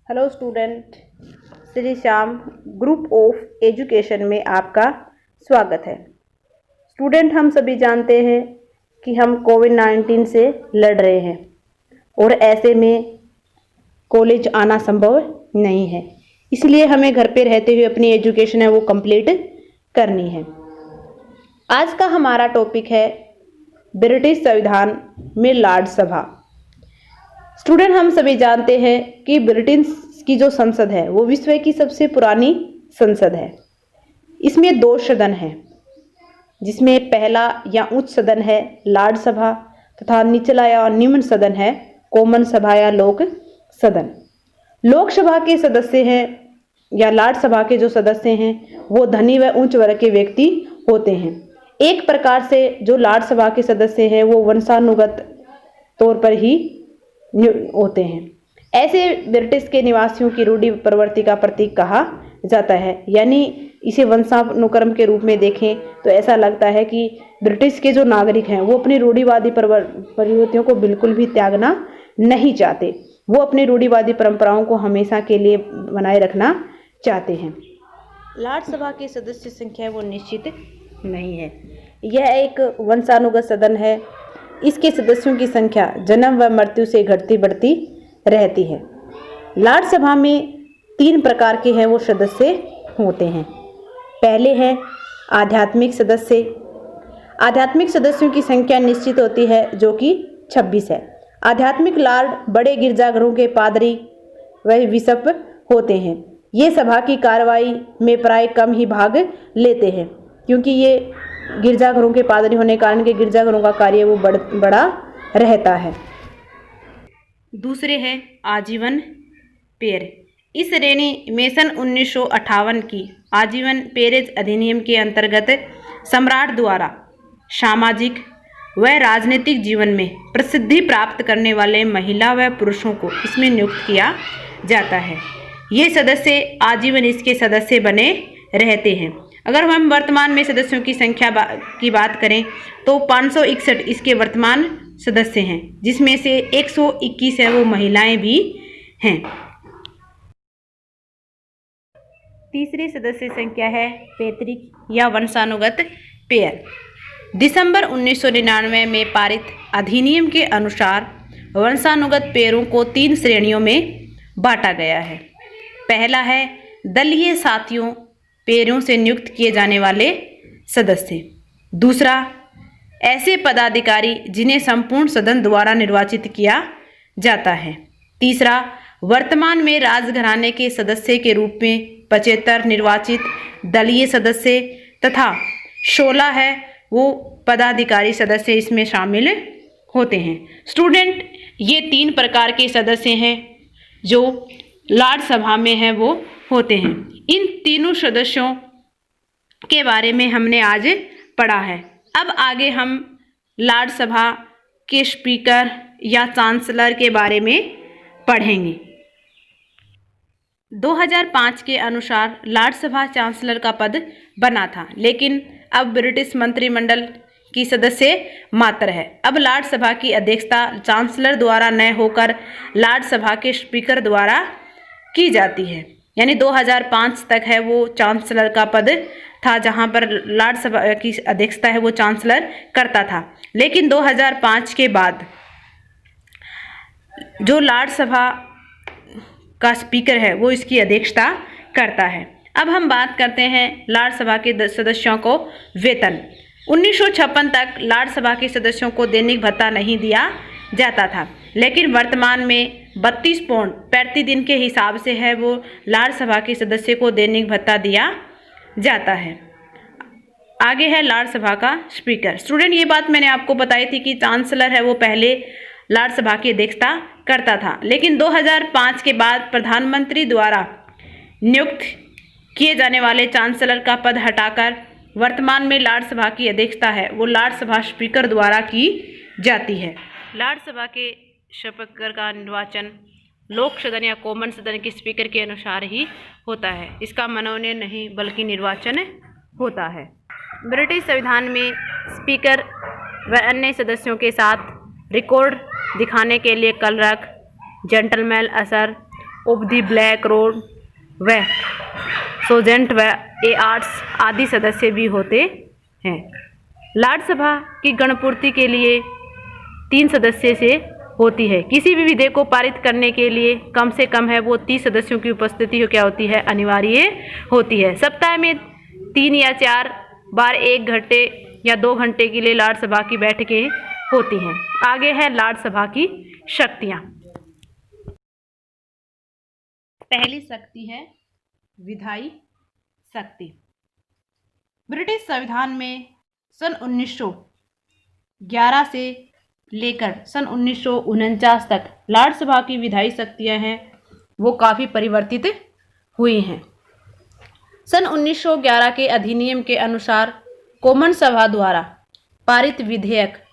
Hello student, Shri Shyam group of education में आपका स्वागत है। स्टूडेंट, हम सभी जानते हैं कि हम कोविड-19 से लड़ रहे हैं और ऐसे में कॉलेज आना संभव नहीं है, इसलिए हमें घर पे रहते हुए अपनी एजुकेशन है वो कंप्लीट करनी है। आज का हमारा टॉपिक है ब्रिटिश संविधान में लॉर्ड सभा। स्टूडेंट, हम सभी जानते हैं कि ब्रिटेन की जो संसद है वो विश्व की सबसे पुरानी संसद है। इसमें 2 सदन हैं, जिसमें पहला या उच्च सदन है लॉर्ड सभा तथा निचला या निम्न सदन है कॉमन सभा या लोक सदन। लोकसभा के सदस्य हैं या लॉर्ड सभा के जो सदस्य हैं वो धनी व उच्च वर्ग के व्यक्ति होते हैं। एक प्रकार से जो लॉर्ड सभा के सदस्य हैं वो वंशानुगत तौर पर ही होते हैं। ऐसे ब्रिटिश के निवासियों की रूढ़ि प्रवृत्ति का प्रतीक कहा जाता है, यानी इसे वंशानुक्रम के रूप में देखें तो ऐसा लगता है कि ब्रिटिश के जो नागरिक हैं वो अपनी रूढ़िवादी प्रवृत्तियों को बिल्कुल भी त्यागना नहीं चाहते। वो अपनी रूढ़िवादी परंपराओं को हमेशा के लिए बनाए रखना चाहते हैं। लॉर्ड सभा की सदस्य संख्या वो निश्चित नहीं है। यह एक वंशानुगत सदन है। इसके सदस्यों की संख्या जन्म व मृत्यु से घटती बढ़ती रहती है। लॉर्ड सभा में 3 प्रकार के हैं वो सदस्य होते हैं। पहले है आध्यात्मिक सदस्य। आध्यात्मिक सदस्यों की संख्या निश्चित होती है जो कि 26 है। आध्यात्मिक लॉर्ड बड़े गिरजाघरों के पादरी व बिशप होते हैं। ये सभा की कार्रवाई में प्राय कम ही भाग लेते हैं, क्योंकि ये गिरजाघरों के पादरी होने के कारण के गिरजाघरों का कार्य वो बड़ा रहता है। दूसरे हैं आजीवन पेयर। इस श्रेणी में सन 1958 की आजीवन पेरेज अधिनियम के अंतर्गत सम्राट द्वारा सामाजिक व राजनीतिक जीवन में प्रसिद्धि प्राप्त करने वाले महिला व पुरुषों को इसमें नियुक्त किया जाता है। ये सदस्य आजीवन इसके सदस्य बने रहते हैं। अगर हम वर्तमान में सदस्यों की संख्या की बात करें तो 561 इसके वर्तमान सदस्य हैं, जिसमें से 121 है वो महिलाएं भी हैं। तीसरी सदस्य संख्या है पैतृक या वंशानुगत पेयर। दिसंबर 1999 में पारित अधिनियम के अनुसार वंशानुगत पेयरों को 3 श्रेणियों में बांटा गया है। पहला है दलीय साथियों पेयरों से नियुक्त किए जाने वाले सदस्य। दूसरा, ऐसे पदाधिकारी जिन्हें संपूर्ण सदन द्वारा निर्वाचित किया जाता है। तीसरा, वर्तमान में राजघराने के सदस्य के रूप में 75 निर्वाचित दलीय सदस्य तथा 16 है वो पदाधिकारी सदस्य इसमें शामिल होते हैं। स्टूडेंट, ये 3 प्रकार के सदस्य हैं जो लॉर्ड सभा में है वो होते हैं। इन तीनों सदस्यों के बारे में हमने आज पढ़ा है। अब आगे हम लॉर्ड सभा के स्पीकर या चांसलर के बारे में पढ़ेंगे। 2005 के अनुसार लॉर्ड सभा चांसलर का पद बना था, लेकिन अब ब्रिटिश मंत्रिमंडल की सदस्य मात्र है। अब लॉर्ड सभा की अध्यक्षता चांसलर द्वारा न होकर लॉर्ड सभा के स्पीकर द्वारा की जाती है। यानी 2005 तक है वो चांसलर का पद था, जहां पर लॉर्ड सभा की अध्यक्षता है वो चांसलर करता था। लेकिन 2005 के बाद जो लॉर्ड सभा का स्पीकर है वो इसकी अध्यक्षता करता है। अब हम बात करते हैं लॉर्ड सभा के सदस्यों को वेतन। 1956 तक लॉर्ड सभा के सदस्यों को दैनिक भत्ता नहीं दिया जाता था, लेकिन वर्तमान में 32 पाउंड प्रतिदिन के हिसाब से है वो लॉर्ड सभा के सदस्य को दैनिक भत्ता दिया जाता है। आगे है लॉर्ड सभा का स्पीकर। स्टूडेंट, ये बात मैंने आपको बताई थी कि चांसलर है वो पहले लॉर्ड सभा की अध्यक्षता करता था, लेकिन 2005 के बाद प्रधानमंत्री द्वारा नियुक्त किए जाने वाले चांसलर का पद हटाकर वर्तमान में लॉर्ड सभा की अध्यक्षता है वो लॉर्ड सभा स्पीकर द्वारा की जाती है। लॉर्ड सभा के स्पीकर का निर्वाचन लोक सदन या कॉमन सदन के स्पीकर के अनुसार ही होता है। इसका मनोनयन नहीं बल्कि निर्वाचन होता है। ब्रिटिश संविधान में स्पीकर व अन्य सदस्यों के साथ रिकॉर्ड दिखाने के लिए कलरक, जेंटलमैन असर ऑफ द ब्लैक रोड व सोजेंट व ए आर्ट्स आदि सदस्य भी होते हैं। राज्यसभा की गणपूर्ति के लिए 3 सदस्य से होती है। किसी भी विधेयक को पारित करने के लिए कम से कम है वो 30 सदस्यों की उपस्थिति क्या होती है, अनिवार्य होती है। सप्ताह में 3 या 4 बार 1 घंटे या 2 घंटे के लिए राज्यसभा की बैठकें होती हैं। आगे है राज्यसभा की शक्तियाँ। पहली शक्ति है विधायी शक्ति। ब्रिटिश संविधान में सन 1911 से लेकर सन 1949 तक राज्यसभा की विधायी शक्तियां हैं वो काफ़ी परिवर्तित हुई हैं। सन 1911 के अधिनियम के अनुसार कॉमन सभा द्वारा पारित विधेयक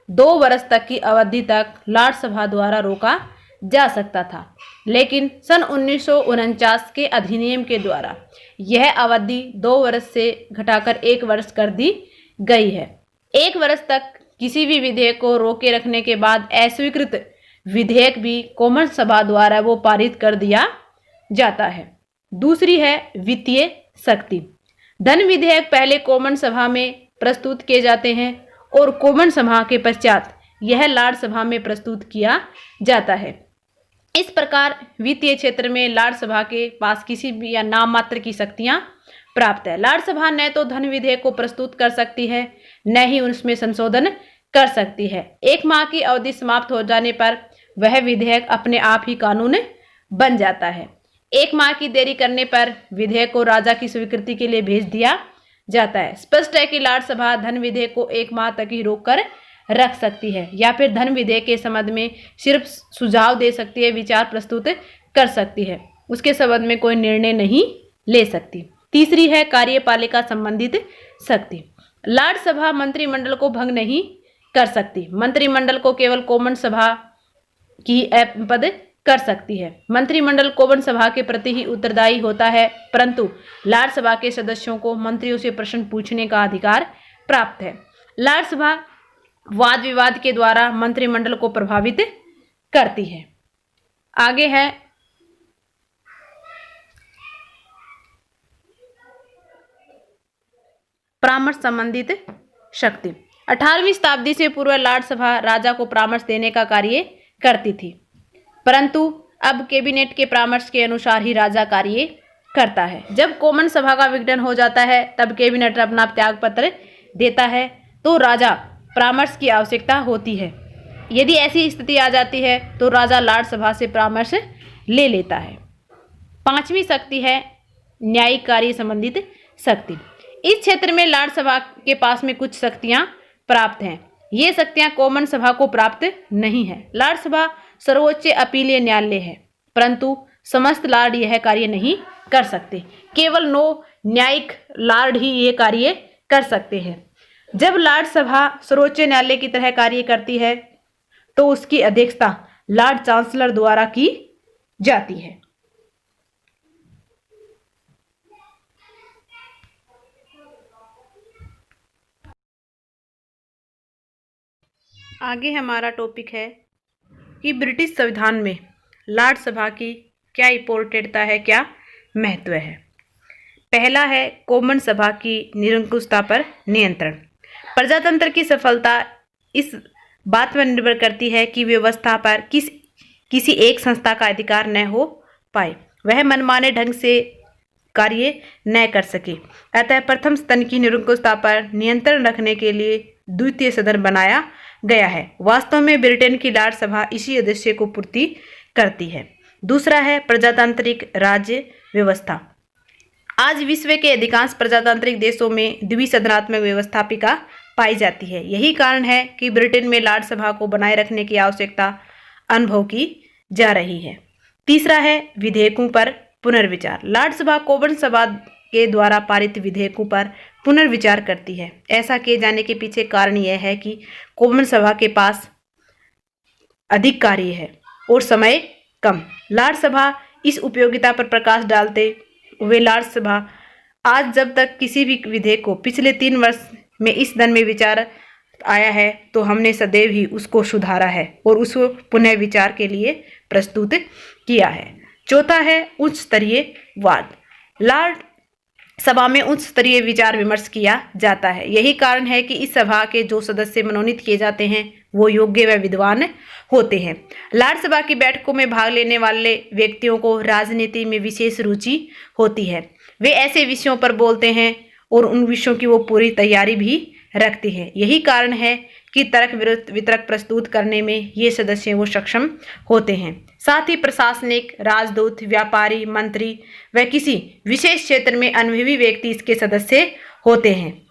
2 वर्ष तक की अवधि तक राज्यसभा द्वारा रोका जा सकता था, लेकिन सन 1949 के अधिनियम के द्वारा यह अवधि 2 वर्ष से घटाकर 1 वर्ष कर दी गई है। 1 वर्ष तक किसी भी विधेयक को रोके रखने के बाद अस्वीकृत विधेयक भी कॉमन सभा द्वारा वो पारित कर दिया जाता है। दूसरी है वित्तीय शक्ति। धन विधेयक पहले कॉमन सभा में प्रस्तुत किए जाते हैं और कॉमन सभा के पश्चात यह राज्यसभा में प्रस्तुत किया जाता है। इस प्रकार वित्तीय क्षेत्र में राज्यसभा के पास किसी भी या नाम मात्र की शक्तियां प्राप्त है। राज्यसभा न तो धन विधेयक को प्रस्तुत कर सकती है, न ही उसमें संशोधन कर सकती है। 1 माह की अवधि समाप्त हो जाने पर वह विधेयक अपने आप ही कानून बन जाता है। 1 माह की देरी करने पर विधेयक को राजा की स्वीकृति के लिए भेज दिया जाता है। स्पष्ट है कि राज्यसभा धन विधेयक को 1 माह तक ही रोक कर रख सकती है या फिर धन विधेयक के संबंध में सिर्फ सुझाव दे सकती है, विचार प्रस्तुत कर सकती है, उसके संबंध में कोई निर्णय नहीं ले सकती। तीसरी है कार्यपालिका संबंधित शक्ति। राज्यसभा मंत्रिमंडल को भंग नहीं कर सकती। मंत्रिमंडल को केवल कॉमन सभा की पद कर सकती है। मंत्रिमंडल कॉमन सभा के प्रति ही उत्तरदायी होता है, परंतु राज्यसभा के सदस्यों को मंत्रियों से प्रश्न पूछने का अधिकार प्राप्त है। राज्यसभा वाद विवाद के द्वारा मंत्रिमंडल को प्रभावित करती है। आगे है परामर्श संबंधित शक्ति। 18वीं शताब्दी से पूर्व राज्यसभा राजा को परामर्श देने का कार्य करती थी, परंतु अब कैबिनेट के परामर्श के अनुसार ही राजा कार्य करता है। जब कॉमन सभा का विघटन हो जाता है तब कैबिनेट अपना त्यागपत्र देता है तो राजा परामर्श की आवश्यकता होती है। यदि ऐसी स्थिति आ जाती है तो राजा राज्यसभा से परामर्श ले लेता है। 5वीं शक्ति है न्यायिक कार्य संबंधित शक्ति। इस क्षेत्र में राज्यसभा के पास में कुछ शक्तियां प्राप्त हैं। ये शक्तियां कॉमन सभा को प्राप्त नहीं है। राज्यसभा सर्वोच्च अपीलीय न्यायालय है, परंतु समस्त लॉर्ड यह कार्य नहीं कर सकते। केवल 9 न्यायिक लॉर्ड ही ये कार्य कर सकते हैं। जब राज्यसभा सर्वोच्च न्यायालय की तरह कार्य करती है तो उसकी अध्यक्षता लॉर्ड चांसलर द्वारा की जाती है। आगे हमारा टॉपिक है कि ब्रिटिश संविधान में राज्यसभा की क्या इंपॉर्टेंटता है, क्या महत्व है। पहला है कॉमन सभा की निरंकुशता पर नियंत्रण। प्रजातंत्र की सफलता इस बात पर निर्भर करती है कि व्यवस्था पर किसी एक संस्था का अधिकार न हो पाए, वह मनमाने ढंग से कार्य न कर सके। अतः प्रथम स्तन की निरंकुशता पर नियंत्रण रखने के लिए द्वितीय सदन बनाया गया है। वास्तव में ब्रिटेन की राज्यसभा इसी उद्देश्य को पूर्ति करती है। दूसरा है प्रजातांत्रिक राज्य व्यवस्था। आज विश्व के अधिकांश प्रजातांत्रिक देशों में द्विसदनात्मक व्यवस्थापिका पाई जाती है। यही कारण है कि ब्रिटेन में राज्यसभा को बनाए रखने की आवश्यकता अनुभव की जा रही है। तीसरा है विधेयकों पर पुनर्विचार। राज्यसभा कॉमन सभा के द्वारा पारित विधेयकों पर पुनर्विचार करती है। ऐसा किए जाने के पीछे कारण यह है कि कॉमन सभा के पास अधिक कार्य है और समय कम। राज्यसभा इस उपयोगिता पर प्रकाश डालते हुए राज्यसभा आज जब तक किसी भी विधेयक को पिछले 3 वर्ष में इस सदन में विचार आया है तो हमने सदैव ही उसको सुधारा है और उसको पुनः विचार के लिए प्रस्तुत किया है। चौथा है उच्च स्तरीय वाद। लाड़ सभा में उच्च स्तरीय विचार विमर्श किया जाता है। यही कारण है कि इस सभा के जो सदस्य मनोनीत किए जाते हैं वो योग्य व विद्वान होते हैं। लाड़ सभा की बैठकों में भाग लेने वाले व्यक्तियों को राजनीति में विशेष रुचि होती है। वे ऐसे विषयों पर बोलते हैं और उन विषयों की वो पूरी तैयारी भी रखते हैं। यही कारण है कि तर्क वितर्क प्रस्तुत करने में ये सदस्य वो सक्षम होते हैं। साथ ही प्रशासनिक, राजदूत, व्यापारी, मंत्री व किसी विशेष क्षेत्र में अनुभवी व्यक्ति इसके सदस्य होते हैं,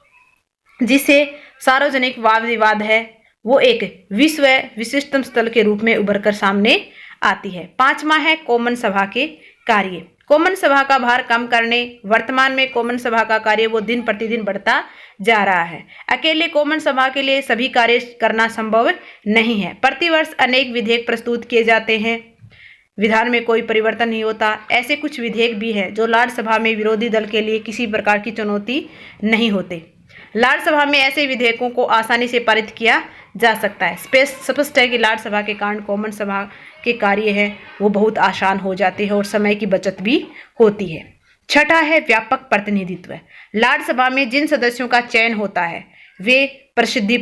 जिससे सार्वजनिक वाद विवाद है वो एक विश्व विशिष्टतम स्थल के रूप में उभरकर सामने आती है। पांचवा है कॉमन सभा के कार्य। कॉमन सभा का भार कम करने वर्तमान में कॉमन सभा का कार्य वो दिन प्रतिदिन बढ़ता जा रहा है। अकेले कॉमन सभा के लिए सभी कार्य करना संभव नहीं है। प्रतिवर्ष अनेक विधेयक प्रस्तुत किए जाते हैं, विधान में कोई परिवर्तन नहीं होता। ऐसे कुछ विधेयक भी हैं जो लाड़ सभा में विरोधी दल के लिए किसी प्रकार की चुनौती नहीं होते। लाड़ सभा में ऐसे विधेयकों को आसानी से पारित किया जा सकता है। स्पष्ट है कि लाड़ सभा के कारण कॉमन सभा के कार्य हैं वो बहुत आसान हो जाते हैं और समय की बचत भी होती है। छठा है व्यापक प्रतिनिधित्व। लाड़ सभा में जिन सदस्यों का चयन होता है वे प्रसिद्धि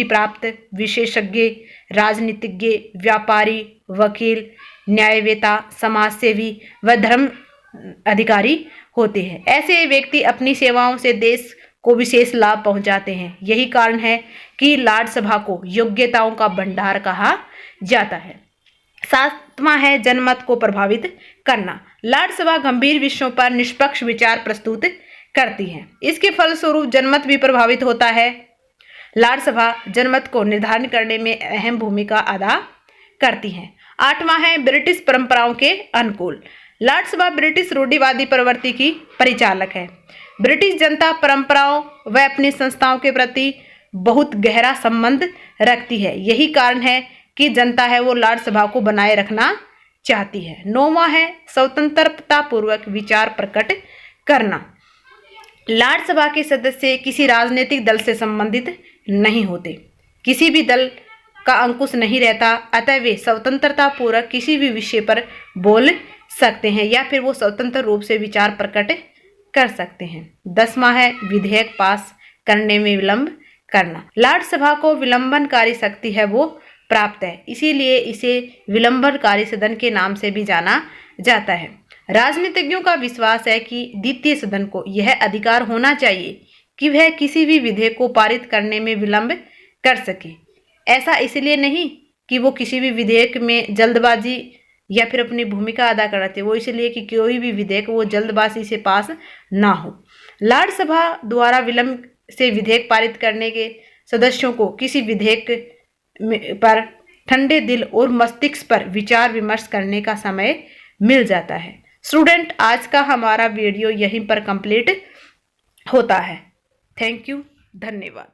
प्राप्त विशेषज्ञ, राजनीतिज्ञ, व्यापारी, वकील, न्यायवेता, समाजसेवी व धर्म अधिकारी होते हैं। ऐसे व्यक्ति अपनी सेवाओं से देश को विशेष लाभ पहुंचाते हैं। यही कारण है कि लाड़ सभा को योग्यताओं का भंडार कहा जाता है। सातवां है जनमत को प्रभावित करना। लाड़ सभा गंभीर विषयों पर निष्पक्ष विचार प्रस्तुत करती है। इसके फलस्वरूप जनमत भी प्रभावित होता है। लाड़ सभा जनमत को निर्धारण करने में अहम भूमिका अदा करती है। आठवां है ब्रिटिश परंपराओं के अनुकूल। लाड़ सभा ब्रिटिश रूढ़िवादी प्रवृत्ति की परिचालक है। ब्रिटिश जनता परंपराओं व अपनी संस्थाओं के प्रति बहुत गहरा संबंध रखती है। यही कारण है कि जनता है वो लाड़ सभा को बनाए रखना चाहती है। नौवां है स्वतंत्रता पूर्वक विचार प्रकट करना। लाड़ सभा के सदस्य किसी राजनीतिक दल से संबंधित नहीं होते, किसी भी दल का अंकुश नहीं रहता, अतः वे स्वतंत्रता पूर्वक किसी भी विषय पर बोल सकते हैं या फिर वो स्वतंत्र रूप से विचार प्रकट कर सकते हैं। 10वां है विधेयक पास करने में विलंब करना। लाड़ सभा को विलंबनकारी शक्ति है वो प्राप्त है, इसीलिए इसे विलंबनकारी सदन के नाम से भी जाना जाता है। राजनीतिज्ञों का विश्वास है कि द्वितीय सदन को यह अधिकार होना चाहिए कि वह किसी भी विधेयक को पारित करने में विलंब कर सके। ऐसा इसलिए नहीं कि वो किसी भी विधेयक में जल्दबाजी या फिर अपनी भूमिका अदा करते, वो इसलिए कि कोई भी विधेयक वो जल्दबाजी से पास ना हो। लाड़ सभा द्वारा विलंब से विधेयक पारित करने के सदस्यों को किसी विधेयक पर ठंडे दिल और मस्तिष्क पर विचार विमर्श करने का समय मिल जाता है। स्टूडेंट, आज का हमारा वीडियो यहीं पर कंप्लीट होता है। थैंक यू, धन्यवाद।